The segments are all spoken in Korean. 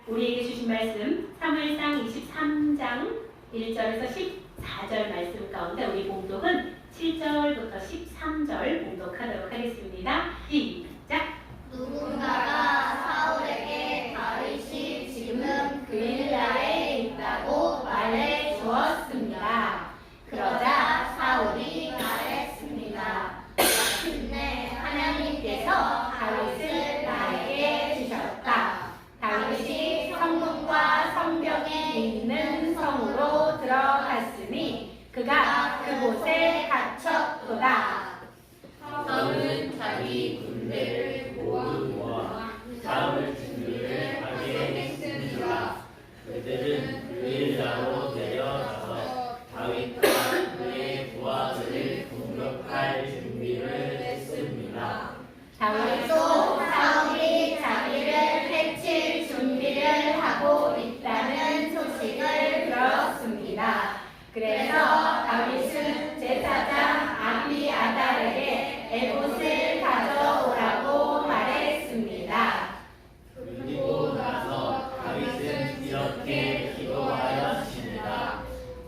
우리에게 주신 말씀 사무엘상 23장 1절에서 14절 말씀 가운데 우리 봉독은 7절부터 13절 봉독하도록 하겠습니다. 시작! 누군가가 사울에게 다윗이 지금 그일라에 있다고 말해 주었습니다. 그러자 사울이 말했습니다. 마침내 하나님께서 다윗을 나에게 주셨다. 다윗이 성문과 성벽이 있는 성으로 들어갔으니 그가 그곳에 갇혔도다. 사울은 자기 군대를 모아 사울 준비를 하게 했습니다. 그들은 그일라로 내려가서 다윗과 그의 부하들을 공격할 준비를 했습니다. 다윗도 사울이 자기를 해칠 준비를 하고 있다는 소식을 들었습니다. 그래서 다윗은 제사장 아비아달에게 에봇을 가져오라고 말했습니다. 그리고 나서 다윗은 이렇게 기도하였습니다.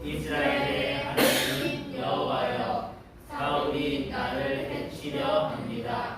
이스라엘의 하나님 여호와여, 사울이 나를 해치려 합니다.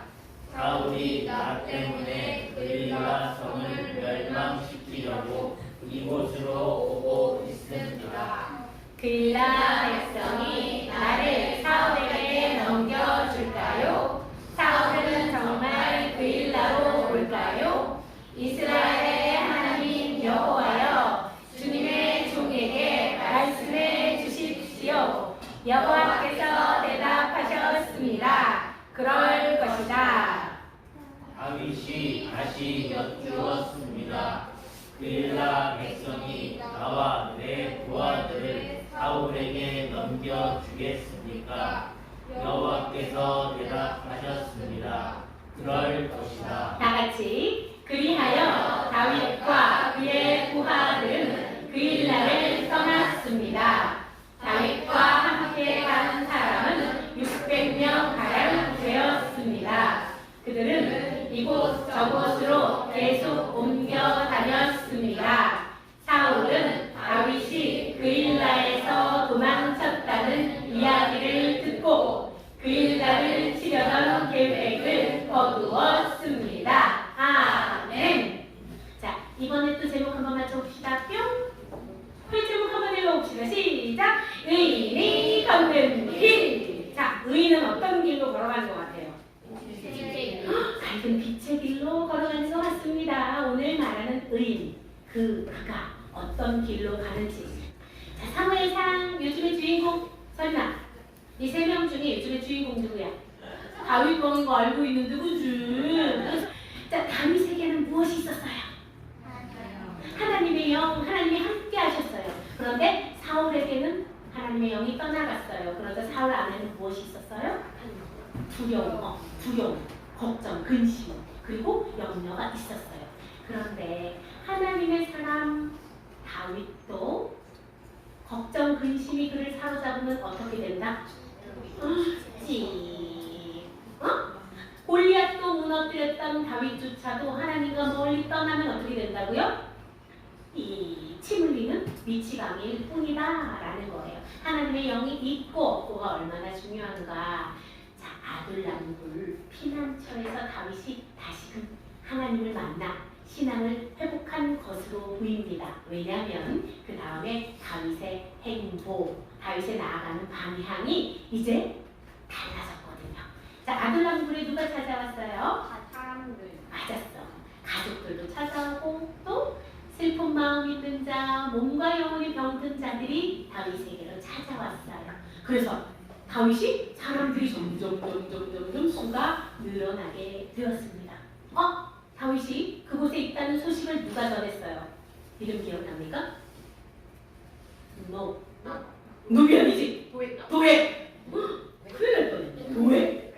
사울이 나 때문에 그일라 성을 멸망시키려고 이곳으로 오고 있습니다. 그일라 백성이 나를 사울에게 넘겨줄까요? 사울은 정말 그일라로 올까요? 이스라엘의 하나님 여호와여, 주님의 종에게 말씀해 주십시오. 여호와께서 대답하셨습니다. 그럴 것이다. 다윗이 다시 여쭈었습니다. 그일라 백성이 나와 내 부하들을 사울에게 넘겨주겠습니까? 여호와께서 대답하셨습니다. 그럴 것이다. 다 같이 그리하여 다윗과 그의 부하들은 그일라를 떠났습니다. 다윗과 함께 간 사람은 600명 가량 되었습니다. 그들은 이곳 저곳으로 계속 옮겨 다녔습니다. 사울은 다윗이 그일라에서 도망쳤다는 이야기를 듣고 그일라를 치려던 계획을 거두었습니다. 아멘. 자, 이번에 또 제목 한번 맞춰봅시다. 뿅. 그 제목 한번 읽어봅시다. 시작. 의인이 걷는 길. 자, 의인은 어떤 길로 걸어가는 것 같아요? 밝은 빛의 길로 걸어가는 것 같습니다. 오늘 말하는 의인, 그가 어떤 길로 가는지. 자, 사무엘상 요즘의 주인공 설마 이 세 명 중에 요즘의 주인공 누구야? 다윗 왕인 거 알고 있는데 그지? 자, 다윗에게는 무엇이 있었어요? 하나님의 영, 하나님이 함께 하셨어요. 그런데 사울에게는 하나님의 영이 떠나갔어요. 그러자 사울 안에는 무엇이 있었어요? 두려움, 걱정, 근심, 그리고 염려가 있었어요. 그런데 하나님의 사람 다윗도 걱정, 근심이 그를 사로잡으면 어떻게 된다? 골리앗도 무너뜨렸던 다윗조차도 하나님과 멀리 떠나면 어떻게 된다고요? 이 침 흘리는 미치광이일 뿐이다 라는 거예요. 하나님의 영이 있고 없고가 얼마나 중요한가. 자, 아둘람굴 피난처에서 다윗이 다시금 하나님을 만나 신앙을 회복한 것으로 보입니다. 왜냐하면 그 다음에 다윗의 행보, 다윗의 나아가는 방향이 이제 달라졌거든요. 자, 아둘람굴에 누가 찾아왔어요? 사람들. 맞았어. 가족들도 찾아오고 또 슬픈 마음 있는 자, 몸과 영혼이 병든 자들이 다윗에게로 찾아왔어요. 그래서 다윗이 사람들이 점점 수가 늘어나게 되었습니다. 다윗이 그곳에 있다는 소식을 누가 전했어요? 이름 기억납니까? 노비 아니지? 도액. 큰일 날 뻔했네.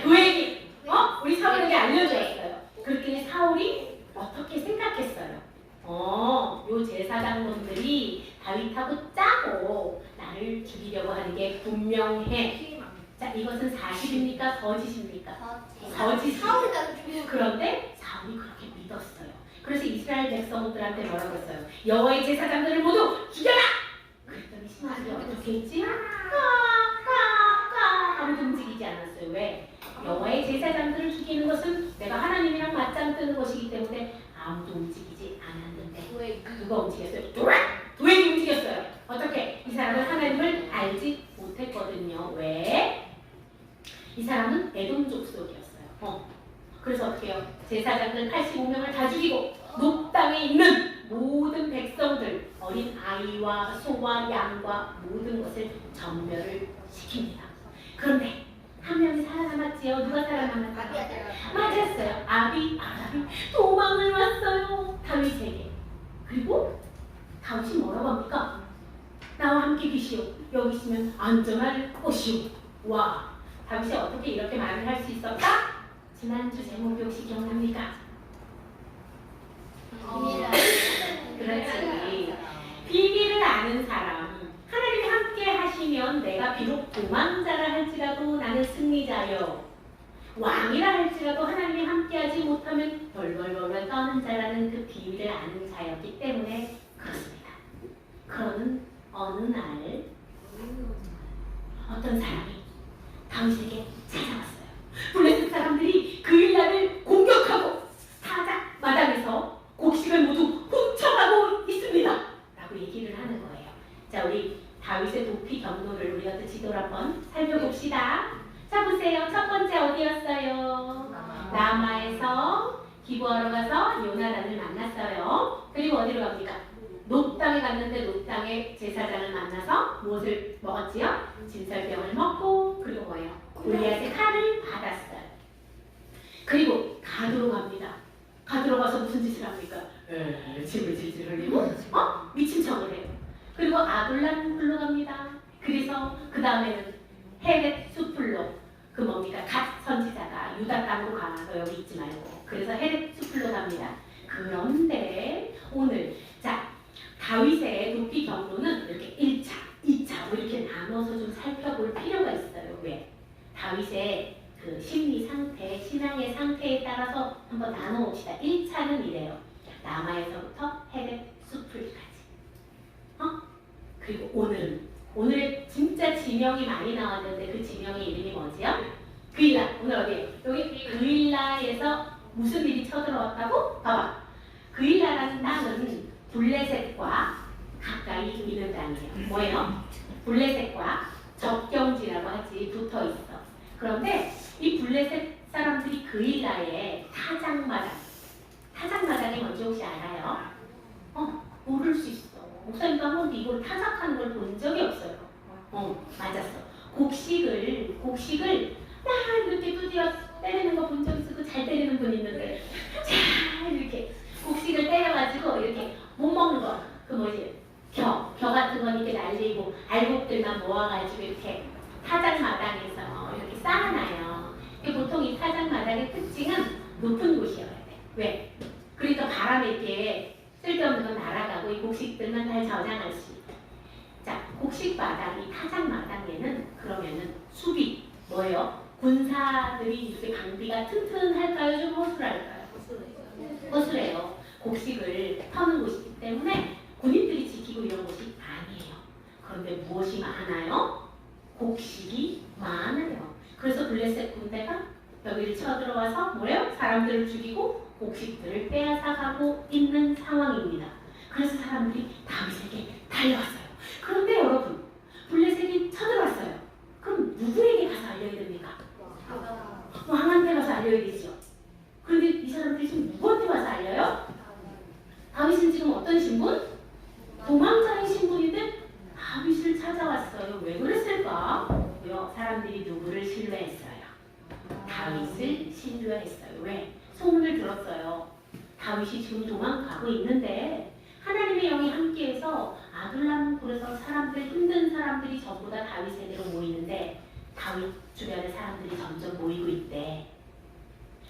도액이 우리 사울에게 알려주었어요. 그랬더니 사울이 어떻게 생각했어요? 요 제사장놈들이 다윗하고 짜고 나를 죽이려고 하는 게 분명해. 자, 이것은 사실입니까? 거짓입니까? 거짓. 사울이 나를 죽이는 그런데 사울이 그렇게 믿었어요. 그래서 이 이스라엘 백성들한테 뭐라고 했어요? 여호와의 제사장들을 모두 죽여라! 그랬더니 신하들이 어떻게 했지? 아무도 움직이지 않았어요. 왜? 여호와의 제사장들을 죽이는 것은 내가 하나님이랑 맞짱 뜨는 것이기 때문에 아무도 움직이지 않았는데 누가 움직였어요? 도액이 움직였어요. 어떻게? 이 사람은 하나님을 알지 못했거든요. 왜? 이 사람은 에돔 족속이었어요. 그래서 어떻게 해요? 제사장들 85명을 다 죽이고 높 땅에 있는 모든 백성들, 어린 아이와 소와 양과 모든 것을 전멸을 시킵니다. 그런데 한 명이 살아남았지요. 누가 살아남았어요? 맞았어요. 아랍이 도망을 왔어요. 다윗에게. 그리고 다윗이 뭐라고 합니까? 나와 함께 계시오. 여기 있으면 안전할 것이오. 와, 다윗이 어떻게 이렇게 말을 할 수 있었다? 지난주 제목이 혹시 기억납니까? 그렇지. 비밀을 아는 사람. 하나님이 함께 하시면 내가 비록 도망자라 할지라도 나는 승리자요. 왕이라 할지라도 하나님이 함께하지 못하면 벌벌벌벌 떠는 자라는 그 비밀을 아는 자였기 때문에 그렇습니다. 그러는 어느 날 어떤 사람이 다윗에게 찾아왔어요. 블레셋 사람들이 그일라를 공격하고 사작 마당에서 곡식을 모두 훔쳐가고 있습니다. 라고 얘기를 하는 거예요. 자, 우리 다윗의 도피 경로를 우리가 또 지도를 한번 살펴봅시다. 자, 보세요. 첫 번째 어디였어요? 라마에서 기부하러 가서 요나단을 만났어요. 그리고 어디로 갑니까? 높 땅에 갔는데 높 땅에 제사장을 만나서 무엇을 먹었지요? 진설병을 먹고 그리고 뭐예요? 골리앗의 칼을 받았어요. 그리고 가드로 갑니다. 가드로 가서 무슨 짓을 합니까? 침을 질질 흘리고 미친 척을 해요. 그리고 아둘람굴로 갑니다. 그래서 그 다음에는 헤렛 수풀로 그 뭡니까? 갓 선지자가 유다 땅으로 가서 여기 있지 말고 그래서 헤렛 수풀로 갑니다. 그런데 오늘 자 다윗의 도피 경로는 이렇게 1차, 2차 뭐 이렇게 나눠서 좀 살펴볼 필요가 있어요. 왜? 다윗의 그 심리 상태, 신앙의 상태에 따라서 한번 나눠봅시다. 1차는 이래요. 라마에서부터 헤렛 수풀까지. 그리고 오늘의 진짜 지명이 많이 나왔는데 그 지명의 이름이 뭐지요? 그일라. 오늘 어디에요? 여기 그일라에서 무슨 일이 쳐들어왔다고? 봐봐. 그일라라는 땅은 블레셋과 가까이 있는 땅이에요. 뭐예요? 블레셋과 접경지라고 하지 붙어 있어. 그런데 이 블레셋 사람들이 그일라에 타작마당이 뭔지 혹시 알아요? 모를 수 있어. 목사님도 한 번도 이걸 타작하는 걸 본 적이 없어요. 맞았어. 곡식을 막 이렇게 두드려 때리는 거 본 적 있어. 잘 때리는 분 있는데 잘 이렇게 곡식을 때려가지고 이렇게 못 먹는 거. 그 뭐지? 겨 같은 건 이렇게 날리고 알곡들만 모아가지고 이렇게 타작마당에서 이렇게 쌓아놔요. 보통 이 타작마당의 특징은 높은 곳이어야 돼. 왜? 그러니까 바람에 이렇게 쓸데없는 건 날아가고 이 곡식들만 잘 저장할 수 있다. 자, 곡식마당, 이 타작마당에는 그러면은 수비, 뭐예요? 군사들이 이렇게 방비가 튼튼할까요? 좀 허술할까요? 허술해요. 곡식을 터는 곳이기 때문에 군인들이 지키고 이런 곳이 아니에요. 그런데 무엇이 많아요? 곡식이 많아요. 그래서 블레셋 군대가 여기를 쳐들어와서 뭐예요? 사람들을 죽이고 곡식들을 빼앗아가고 있는 상황입니다. 그래서 사람들이 다윗에게 달려왔어요. 그런데 여러분, 블레셋이 쳐들어왔어요. 그럼 누구에게 가서 알려야 됩니까? 왕한테 가서 알려야 되죠. 그런데 이 사람들이 지금 누구한테 가서 알려요? 다윗은 지금 어떤 신분? 도망자의 신분인데 다윗을 찾아왔어요. 왜 그랬을까? 사람들이 누구를 신뢰했어요? 다윗을 신뢰했어요. 왜? 소문을 들었어요. 다윗이 지금 도망가고 있는데 하나님의 영이 함께해서 아둘람굴에서 힘든 사람들이 전부 다 다윗에게로 모이는데 다윗 주변에 사람들이 점점 모이고 있대.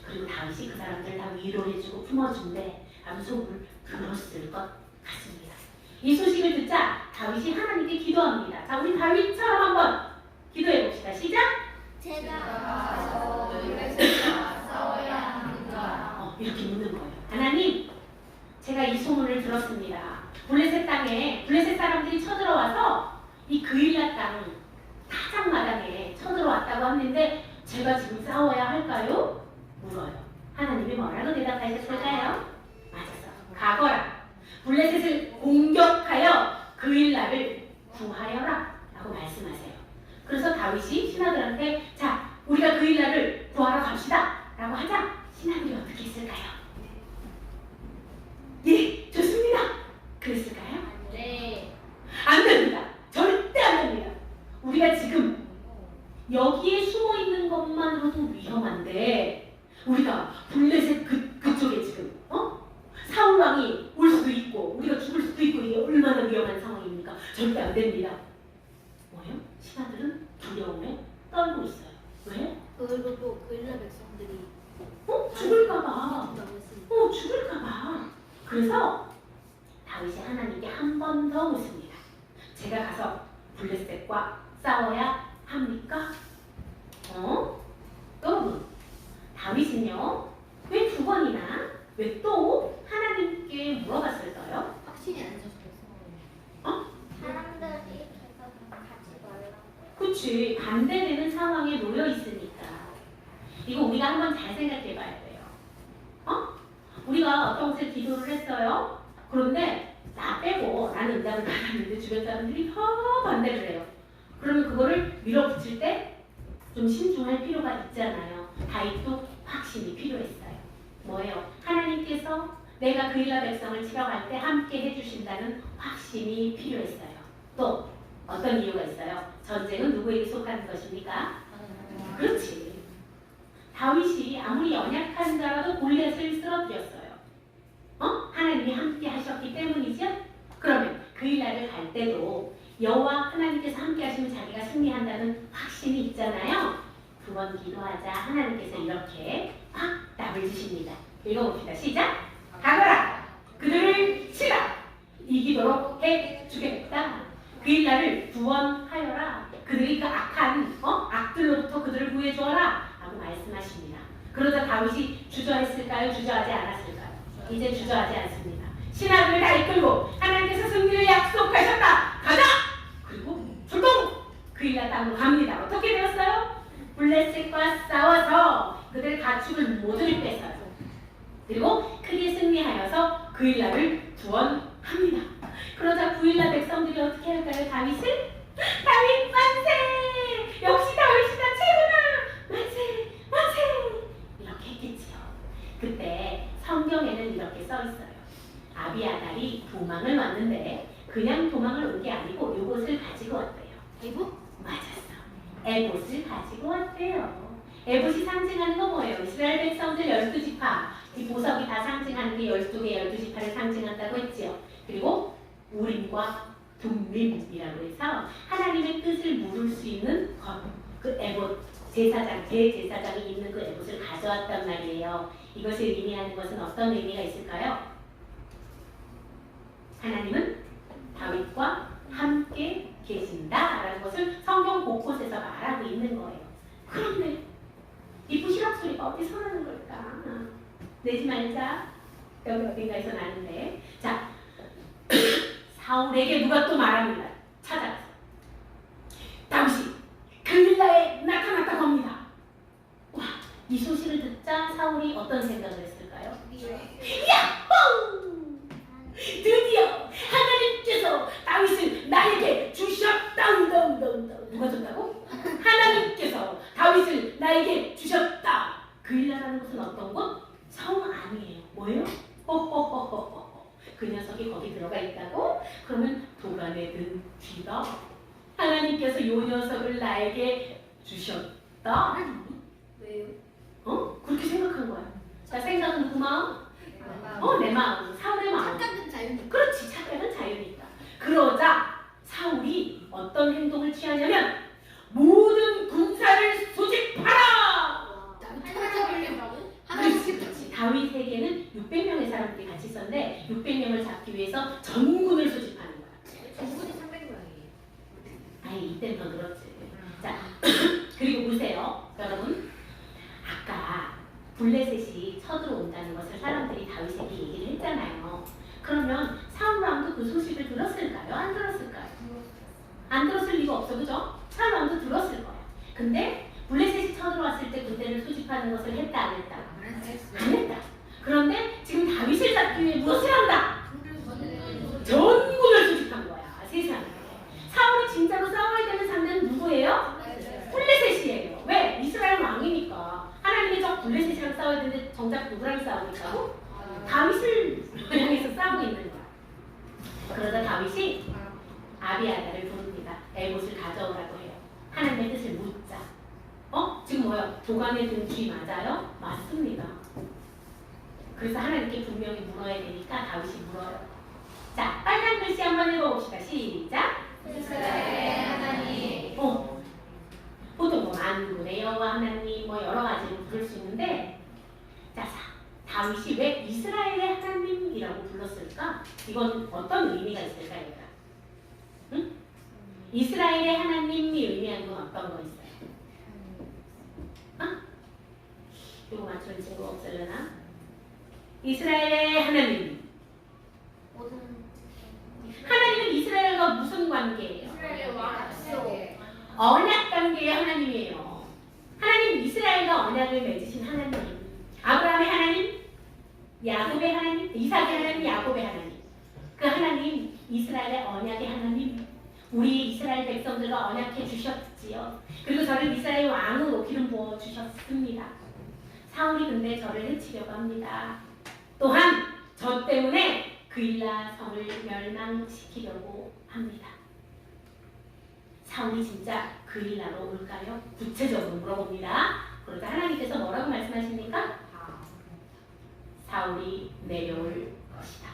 그리고 다윗이 그 사람들을 다 위로해주고 품어준대. 아무 소문을 들었을 것 같습니다. 이 소식을 듣자 다윗이 하나님께 기도합니다. 자, 우리 다윗처럼 한번 기도해 봅시다. 시작! 제가 가서 블레셋과 싸워야 합니까? 이렇게 묻는 거예요. 하나님, 제가 이 소문을 들었습니다. 블레셋 땅에 블레셋 사람들이 쳐들어와서 이 그일라 땅 타작마당에 쳐들어왔다고 하는데 제가 지금 싸워야 할까요? 물어요. 하나님이 뭐라고 대답하셨을까요? 맞았어. 가거라. 블레셋을 공격하여 그일라를 구하여라 라고 말씀하세요. 그래서 다윗이 신하들한테 자, 우리가 그일라를 구하러 갑시다 라고 하자 신하들이 어떻게 했을까요? 예, 좋습니다. 그랬을까요? 네. 안 됩니다. 절대 안 됩니다. 우리가 지금 여기에 숨어 있는 것만으로도 위험한데 우리가 블레셋 그쪽에 지금 사울 왕이 올 수도 있고 우리가 죽을 수도 있고 이게 얼마나 위험한 상황입니까? 절대 안 됩니다. 뭐예요? 신하들은 두려움에 떨고 있어요. 왜? 그리고 또 그일라 백성들이 죽을까봐. 너무 했으니까. 죽을까봐. 그래서 다윗이 하나님께 한 번 더 묻습니다. 제가 가서 블레셋과 싸워야 합니까? 여러분, 다윗은요, 왜 두 번이나, 왜 또 하나님께 물어봤을까요? 확신이 안 서서. 사람들이 계속 같이 말라. 그치, 반대되는 상황에 놓여 있으니까. 이거 우리가 한번 잘 생각해 봐야 돼요. 우리가 어떤 곳에 기도를 했어요. 그런데 나 빼고 나는 응답을 받았는데 주변 사람들이 반대를 해요. 그러면 그거를 밀어붙일 때 좀 신중할 필요가 있잖아요. 다윗도 확신이 필요했어요. 뭐예요? 하나님께서 내가 그일라 백성을 치러 갈 때 함께 해주신다는 확신이 필요했어요. 또 어떤 이유가 있어요? 전쟁은 누구에게 속하는 것입니까? 그렇지. 다윗이 아무리 연약한 자라도 골리앗을 쓰러뜨렸어요. 하나님이 함께 하셨기 때문이죠? 그러면 그일라를 갈 때도 여호와 하나님께서 함께 하시면 자기가 승리한다는 확신이 있잖아요. 두 번 기도하자 하나님께서 이렇게 확 답을 주십니다. 읽어봅시다. 시작! 가거라! 그들을 치라! 이기도록 해주겠다. 그일라를 구원하여라. 그들이 그 악한 악들로부터 그들을 구해주어라 라고 말씀하십니다. 그러자 다윗이 주저했을까요? 주저하지 않았을까요? 이제 주저하지 않습니다. 신하들을 다 이끌고 하나님께서 승리를 약속하셨다. 가자! 그리고 출동! 그일라 땅으로 갑니다. 어떻게 되었어요? 블레셋과 싸워서 그들의 가축을 모두를 뺏어요. 그리고 크게 승리하여서 그일라를 구원합니다. 그러자 그일라 백성들이 어떻게 할까요? 다윗을? 다윗 만세! 역시 다윗이다 최고다! 만세! 만세! 이렇게 했겠지요. 그때 성경에는 이렇게 써 있어요. 아비아달이 도망을 왔는데 그냥 도망을 온 게 아니고 이것을 가지고 왔대요. 이거? 맞았어. 에봇을 가지고 왔대요. 에봇이 상징하는 건 뭐예요? 이스라엘 백성들 12지파. 이 보석이 다 상징하는 게 12개 12지파를 상징한다고 했지요. 그리고 우림과 둠림이라고 해서 하나님의 뜻을 물을 수 있는 것. 그 에봇 제사장, 대제사장이 입는 그 에봇을 가져왔단 말이에요. 이것을 의미하는 것은 어떤 의미가 있을까요? 하나님은 다윗과 함께 계신다라는 것을 성경 곳곳에서 말하고 있는 거예요. 그런데 이 부시락 소리가 어디서 나는 걸까? 내지 말자. 여기 어딘가에서 나는데. 자, 사울에게 누가 또 말합니다. 찾아가서 다윗이 그일라에 나타났다고 합니다. 와, 이 소식을 듣자 사울이 어떤 생각을 했을까요? 야호! 드디어 하나님께서 다윗을 나에게 주셨다. 누가 줬다고? 하나님께서 다윗을 나에게 주셨다. 그일라라는 것은 어떤 곳? 성 아니에요. 뭐예요? 호호호호호. 그 녀석이 거기 들어가 있다고? 그러면 도간에 든 쥐다. 하나님께서 이 녀석을 나에게 주셨다. 왜요? 그렇게 생각한 거야. 자, 생각은 누구 마음? 내 마음. 사울의 마음. 착각은 자유니까. 그렇지, 착각은 자유니까. 그러자 사울이 어떤 행동을 취하냐면 모든 군사를 소집하라! 나도 찾아보려고? 그렇지. 다윗에게는 600명의 사람들이 같이 있었는데 600명을 잡기 위해서 전군을 소집하는 거야. 전군이 300명이에요. 아니, 이때는 더 늘었지. 자, 그리고 보세요. 여러분, 아까 블레셋이 쳐들어온다는 것을 사람들이 다윗에게 얘기를 했잖아요. 그러면 사울 왕도 그 소식을 들었을까요? 안 들었을까요? 안 들었을 리가 없어, 그죠? 사울 왕도 들었을 거야. 근데 블레셋이 쳐들어왔을 때 그때를 수집하는 것을 했다, 안 했다? 안 했다. 그런데 지금 다윗을 잡기 위해 무엇을 한다? 전군을 수집한 거야. 세상에. 사울이 진짜로 싸워야 되는 상대는 누구예요? 블레셋이에요. 왜? 이스라엘 왕이니까. 하나님이 저 블레셋이랑 싸워야 되는데 정작 누구랑 싸우니까? 다윗을 향해서 싸우고 있는 거야. 그러다 다윗이 아비아다를 부릅니다. 에봇을 가져오라고 해요. 하나님의 뜻을 묻자. 지금 뭐요? 도간의 등쥐 맞아요? 맞습니다. 그래서 하나님께 분명히 물어야 되니까 다윗이 물어요. 자, 빨간 글씨 한번 읽어봅시다. 시작. 이스라엘의 하나님. 보통 뭐 만군의 여호와 하나님 뭐 여러 가지로 부를 수 있는데, 자, 다윗이 왜 이스라엘의 하나님이라고 불렀을까? 이건 어떤 의미가 있을까요, 얘들아? 응? 이스라엘의 하나님이 의미하는 건 어떤 거 있어요? 이거 맞추는 친구 없으려나? 이스라엘의 하나님. 하나님은 이스라엘과 무슨 관계예요? 이스라엘의 왕이시오. 언약 관계의 하나님이에요. 하나님 이스라엘과 언약을 맺으신 하나님. 아브라함의 하나님, 야곱의 하나님, 이삭의 하나님, 야곱의 하나님. 그 하나님 이스라엘의 언약의 하나님. 우리 이스라엘 백성들과 언약해 주셨지요. 그리고 저를 이스라엘 왕으로 기름 부어 주셨습니다. 사울이 근데 저를 해치려고 합니다. 또한 저 때문에 그일라 성을 멸망시키려고 합니다. 사울이 진짜 그일라로 올까요? 구체적으로 물어봅니다. 그러자 하나님께서 뭐라고 말씀하십니까? 사울이 내려올 것이다.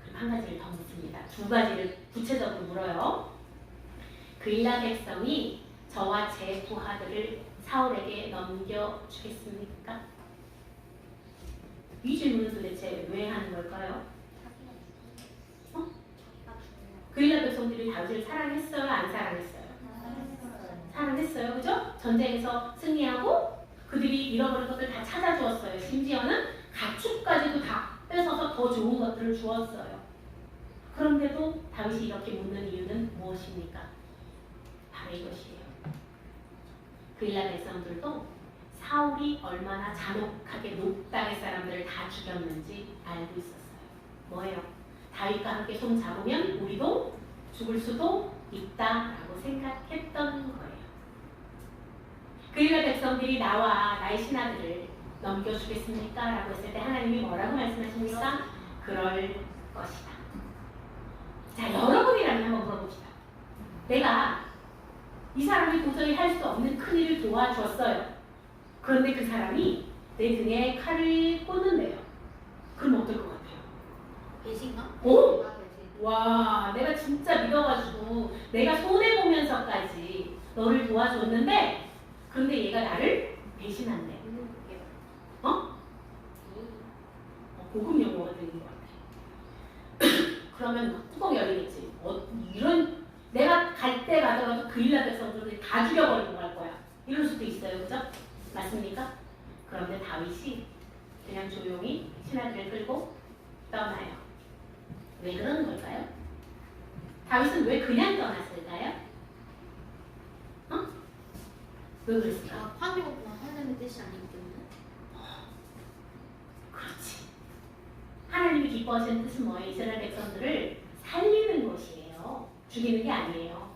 그럼 한 가지를 더 묻습니다. 두 가지를 구체적으로 물어요. 그일라 백성이 저와 제 부하들을 사울에게 넘겨주겠습니까? 이 질문은 도대체 왜 하는 걸까요? 그일라 백성들이 다윗을 사랑했어요? 안 사랑했어요? 사랑했어요. 그죠? 전쟁에서 승리하고 그들이 잃어버린 것들 다 찾아주었어요. 심지어는 가축까지도 다 뺏어서 더 좋은 것들을 주었어요. 그런데도 다윗이 이렇게 묻는 이유는 무엇입니까? 바로 이것이에요. 그일라 백성들도 사울이 얼마나 잔혹하게 녹당의 사람들을 다 죽였는지 알고 있었어요. 뭐예요? 다윗과 함께 손 잡으면 우리도 죽을 수도 있다라고 생각했던 거예요. 그일라 백성들이 나와 나의 신하들을 넘겨주겠습니까? 라고 했을 때 하나님이 뭐라고 말씀하십니까? 그럴 것이다. 자, 여러분이라면 한번 물어봅시다. 내가 이 사람이 도저히 할 수 없는 큰일을 도와주었어요. 그런데 그 사람이 내 등에 칼을 꽂는데요. 그럼 어떨 것 같아요? 배신감? 오! 와, 내가 진짜 믿어가지고 내가 손해보면서까지 너를 도와줬는데 그런데 얘가 나를 배신한대. 고급 용어가 되는 것 같아. 그러면 뚜껑 열리겠지. 이런 내가 갈 때 가더라도 그일라 백성들을 다 죽여버리고 갈 거야. 이럴 수도 있어요, 그죠? 맞습니까? 그런데 다윗이 그냥 조용히 신하들을 끌고 떠나요. 왜 그러는 걸까요? 다윗은 왜 그냥 떠났을까요? 왜 그랬을까? 파괴구나. 하나님의 뜻이 아니기 때문에. 그렇지. 하나님이 기뻐하시는 뜻은 뭐예요? 이스라엘 백성들을 살리는 것이에요. 죽이는 게 아니에요.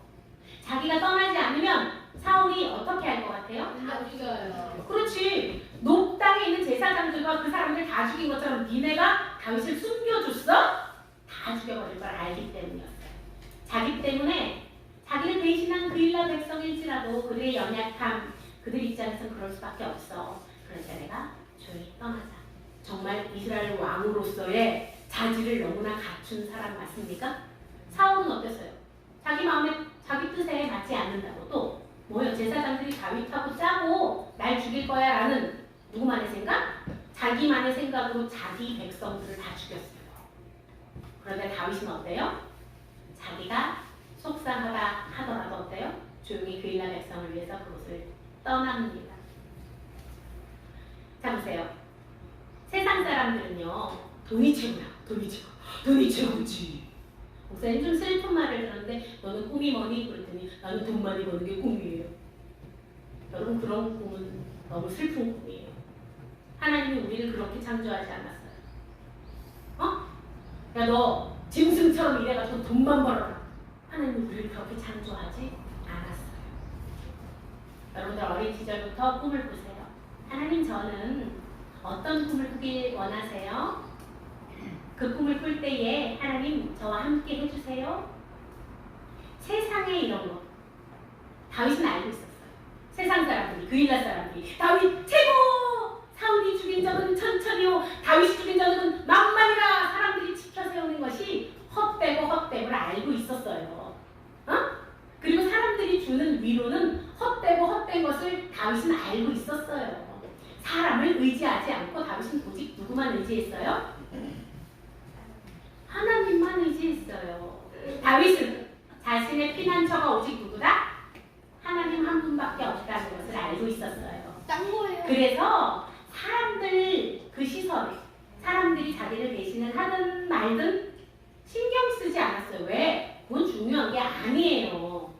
자기가 떠나지 않으면 사울이 어떻게 할 것 같아요? 다 죽여요. 그렇지. 높당에 있는 제사장들과 그 사람들 다 죽인 것처럼 니네가 다윗을 숨겨줬어? 다 죽여버릴 걸 알기 때문이었어요. 자기 때문에 자기를 배신한 그일라 백성일지라도 그들의 연약함, 그들 입장에서는 그럴 수밖에 없어. 그러니까 내가 조용히 떠나자. 정말 이스라엘 왕으로서의 자질을 너무나 갖춘 사람 맞습니까? 사울은 어땠어요? 자기 마음에, 자기 뜻에 맞지 않는다고 또 뭐예요? 제사장들이 다윗하고 짜고 날 죽일 거야 라는 누구만의 생각? 자기만의 생각으로 자기 백성들을 다 죽였어요. 그런데 다윗은 어때요? 자기가 속상하다 하더라도 어때요? 조용히 그일라 백성을 위해서 그곳을 떠납니다. 자 보세요. 세상 사람들은요 돈이 최고야. 돈이 최고지. 목사님 좀 슬픈 말을 들었는데 너는 꿈이 뭐니? 그랬더니 나는 돈 많이 버는 게 꿈이에요. 여러분 그런 꿈은 너무 슬픈 꿈이에요. 하나님이 우리를 그렇게 창조하지 않았어요. 야 너 짐승처럼 일해가지고 돈만 벌어라. 하나님이 우리를 그렇게 창조하지 않았어요. 여러분들 어린 시절부터 꿈을 꾸세요. 하나님 저는 어떤 꿈을 꾸길 원하세요? 그 꿈을 꿀 때에 하나님 저와 함께 해주세요. 세상에 이런 거 다윗은 알고 있었어요. 세상 사람들이 그일라 사람들이 다윗 최고! 사울이 죽인 자는 천천히요 다윗이 죽인 자는 만만이라 사람들이 지켜 세우는 것이 헛되고 알고 있었어요. 그리고 사람들이 주는 위로는 헛되고 헛된 것을 다윗은 알고 있었어요. 사람을 의지하지 않고 다윗은 오직 누구만 의지했어요? 하나님만 의지했어요. 다윗은 자신의 피난처가 오직 누구다? 하나님 한 분밖에 없다는 것을 알고 있었어요. 딴 거예요. 그래서 사람들 그 시선에 사람들이 자기를 배신을 하든 말든 신경 쓰지 않았어요. 왜? 그건 중요한 게 아니에요.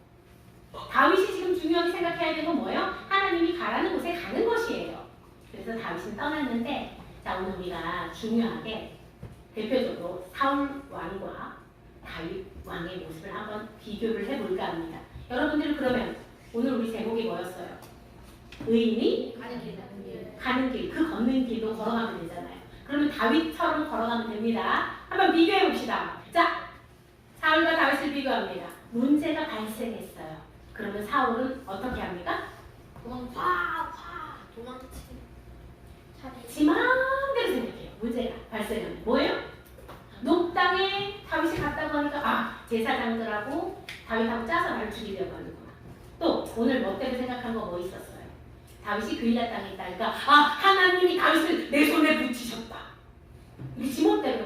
다윗이 지금 중요하게 생각해야 되는 건 뭐예요? 하나님이 가라는 곳에 가는 것이에요. 그래서 다윗은 떠났는데 자 오늘 우리가 중요하게 대표적으로 사울 왕과 다윗 왕의 모습을 한번 비교를 해볼까 합니다. 여러분들 그러면 오늘 우리 제목이 뭐였어요? 의인이 가는 길, 그 걷는 길로 걸어가면 되잖아요. 그러면 다윗처럼 걸어가면 됩니다. 한번 비교해 봅시다. 자, 사울과 다윗을 비교합니다. 문제가 발생했어요. 그러면 사울은 어떻게 합니까? 도망치. 지 마음대로 생각해요. 문제가 발생하면 뭐예요? 녹당에 다윗이 갔다고 하니까 제사장들하고 다윗하고 짜서 나를 죽이려고 하는구나. 또 오늘 뭐 때문에 생각한 거 뭐 있었어요? 다윗이 그일라 땅에 있다니까 하나님이 다윗을 내 손에 붙이셨다. 이 지멋대로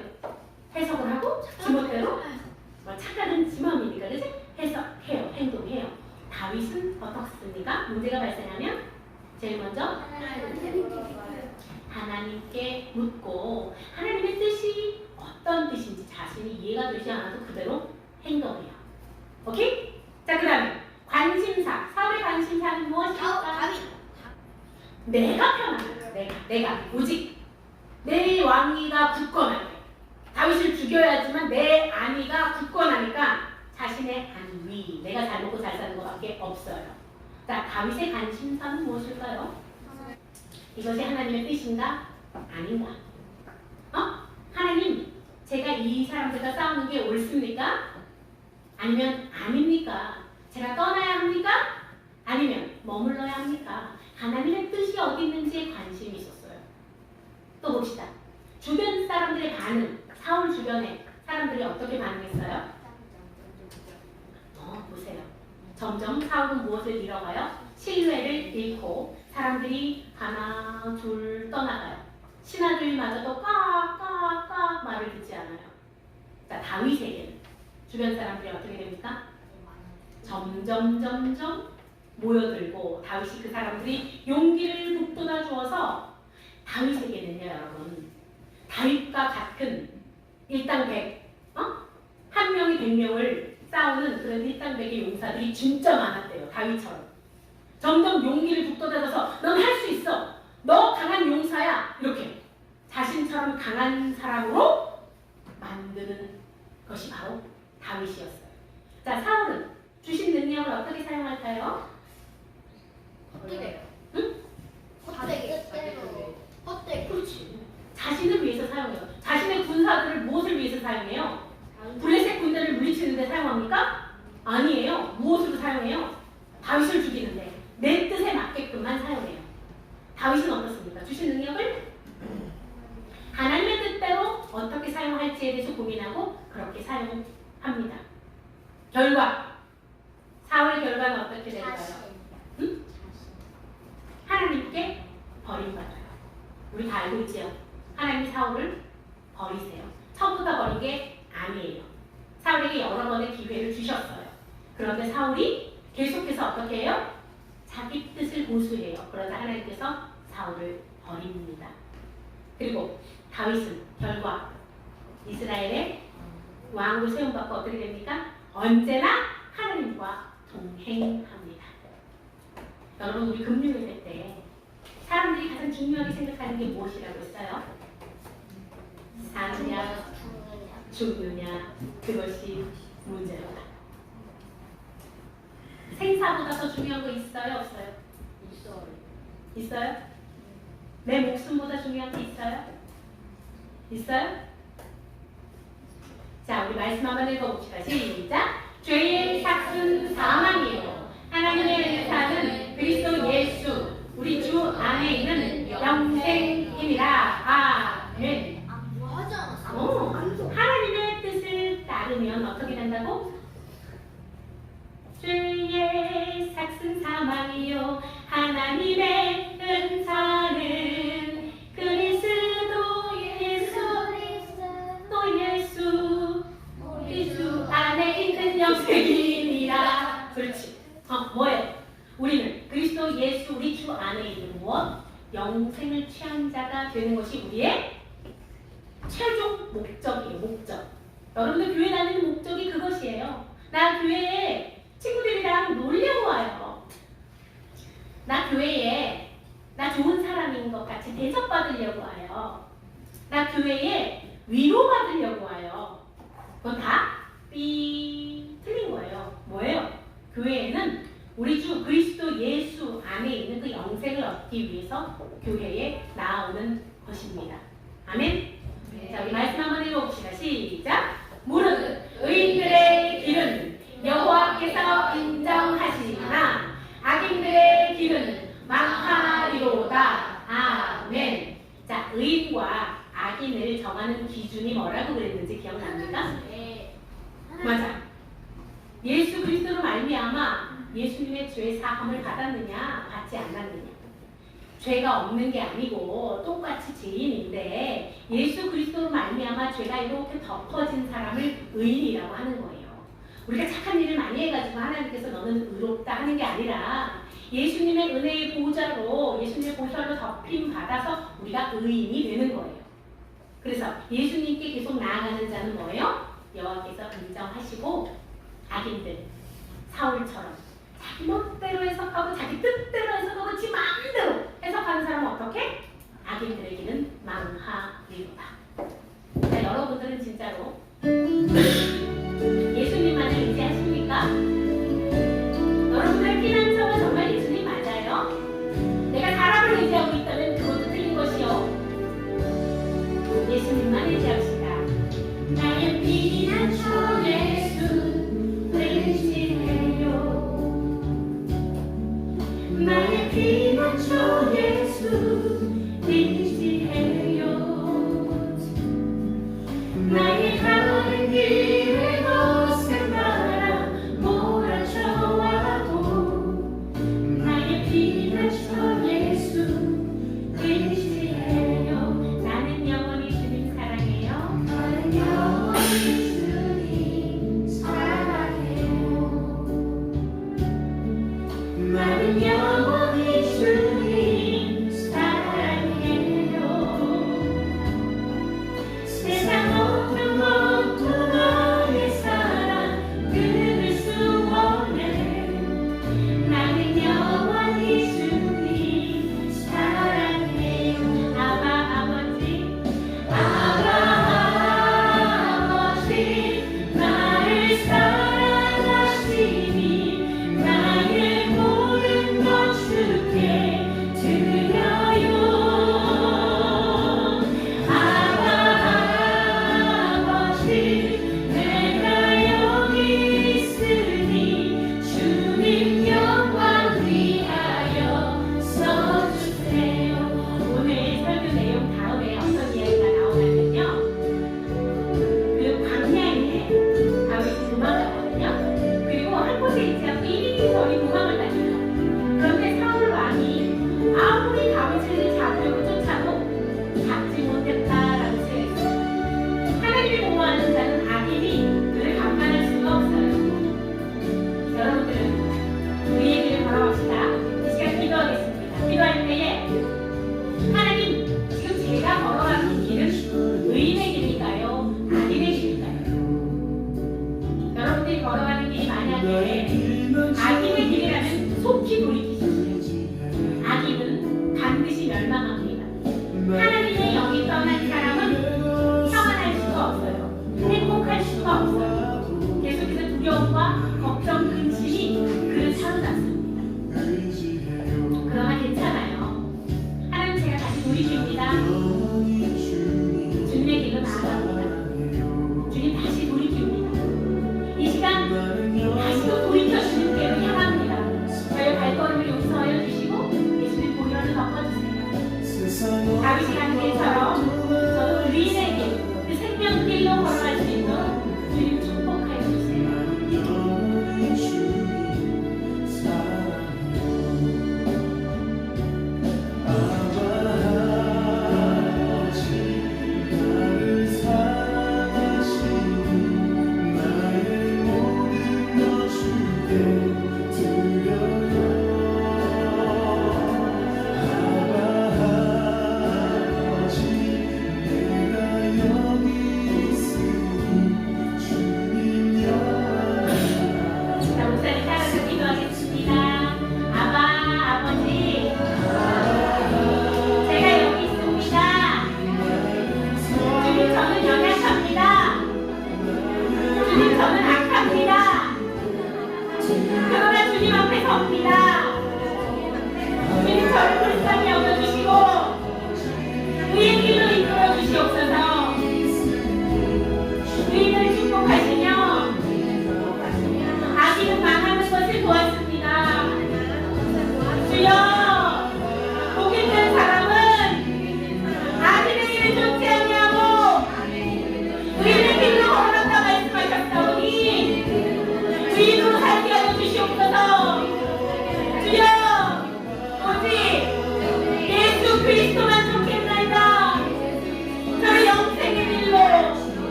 해석을 하고 지멋대로 착각은 지 마음이니까 그치? 해석해요. 행동해요. 다윗은 어떻습니까? 문제가 발생하면 제일 먼저 하나님께 묻고 하나님의 뜻이 어떤 뜻인지 자신이 이해가 되지 않아도 그대로 행동해요. 오케이? 자, 그 다음에 관심사. 사울의 관심사는 무엇일까? 내가 편안하다. 내가 오직 내 왕위가 굳건하게 다윗을 죽여야지만 내 안위가 굳건하니까 자신의 안위, 내가 잘 먹고 잘 사는 것밖에 없어요. 자, 다윗의 관심사는 무엇일까요? 이것이 하나님의 뜻인가? 아닌가? 하나님, 제가 이 사람들과 싸우는 게 옳습니까? 아니면 아닙니까? 제가 떠나야 합니까? 아니면 머물러야 합니까? 하나님의 뜻이 어디 있는지에 관심이 있었어요. 또 봅시다. 주변 사람들의 반응, 사울 주변에 사람들이 어떻게 반응했어요? 보세요. 점점 사울은 무엇을 잃어가요? 신뢰를 잃고 사람들이 하나 둘 떠나가요. 신하들마저도 꽉 말을 듣지 않아요. 자, 다윗에게는 주변 사람들이 어떻게 됩니까? 점점 모여들고 다윗이 그 사람들이 용기를 북돋아 주어서 다윗에게는요 여러분 다윗과 같은 일당백 한 명이 100명을 싸우는 그런 일당백의 용사들이 진짜 많았대요. 다윗처럼 점점 용기를 북돋아줘서 넌 할 수 있어. 너 강한 용사야. 이렇게 자신처럼 강한 사람으로 만드는 것이 바로 다윗이었어요. 자, 사울은 주신 능력을 어떻게 사용할까요? 헛되게. 응? 헛되게. 그렇지. 자신을 위해서 사용해요. 자신의 군사들을 무엇을 위해서 사용해요? 블레셋 군대를 물리치는 데 사용합니까? 아니에요. 무엇으로 사용해요? 다윗을 죽이는데 내 뜻에 맞게끔만 사용해요. 다윗은 어떻습니까? 주신 능력을 하나님의 뜻대로 어떻게 사용할지에 대해서 고민하고 그렇게 사용합니다. 결과 사울의 결과는 어떻게 될까요? 응? 하나님께 버림받아요. 우리 다 알고 있지요? 하나님이 사울을 버리세요. 처음부터 버린 게 아니에요. 사울에게 여러 번의 기회를 주셨어요. 그런데 사울이 계속해서 어떻게 해요? 자기 뜻을 고수해요. 그러자 하나님께서 사울을 버립니다. 그리고 다윗은 결과 이스라엘의 왕으로 세움받고 어떻게 됩니까? 언제나 하나님과 동행합니다. 여러분 우리 금요일 때 사람들이 가장 중요하게 생각하는 게 무엇이라고 했어요? 사느냐 죽느냐 그것이 문제로다. 생사보다 더 중요한 거 있어요? 없어요? 있어요? 내 목숨보다 중요한 게 있어요? 있어요? 자, 우리 말씀 한번 읽어봅시다. 시작! 죄의 삭은 사망이요 하나님의 은사는 그리스도 예수 우리 주 안에 있는 영생이니라. 아멘. 뭐 하지 않았어? 하나님의 뜻을 따르면 어떻게 된다고? 죄의 삭은 사망이요 하나님의 은사는 그리스도 예수 또 예수 우리 주 안에 있는 영생이니라. 그렇지. 뭐예요? 우리는 그리스도 예수 우리 주 안에 있는 무엇? 영생을 취한 자가 되는 것이 우리의 최종 목적이에요. 목적. 여러분들 교회 다니는 목적이 그것이에요. 나 교회에 친구들이랑 놀려고 와요. 나 교회에 나 좋은 사람인 것 같이 대접받으려고 와요. 나 교회에 위로받으려고 와요. 그건 다 틀린 거예요. 뭐예요? 교회에는 우리 주 그리스도 예수 안에 있는 그 영생을 얻기 위해서 교회에 나오는 것입니다. 아멘? 자, 우리 말씀 한번 읽어봅시다. 시작! 무릇 의인들의 길은 여호와께서 인정하시나 악인들의 길은 망하리로다. 아멘. 자, 의인과 악인을 정하는 기준이 뭐라고 그랬는지 기억납니까? 네. 맞아. 예수 그리스도로 말미암아 예수님의 죄 사함을 받았느냐 받지 않았느냐. 죄가 없는 게 아니고 똑같이 죄인인데 예수 그리스도로 말미암아 죄가 이렇게 덮어진 사람을 의인이라고 하는 거예요. 우리가 착한 일을 많이 해가지고 하나님께서 너는 의롭다 하는 게 아니라 예수님의 은혜의 보좌로 예수님의 보좌로 덮임 받아서 우리가 의인이 되는 거예요. 그래서 예수님께 계속 나아가는 자는 뭐예요? 여호와께서 인정하시고 악인들 사울처럼 자기 멋대로 해석하고 자기 뜻대로 해석하고 지 마음대로 해석하는 사람은 어떻게? 악인들에게는 망하리로다. 자, 여러분들은 진짜로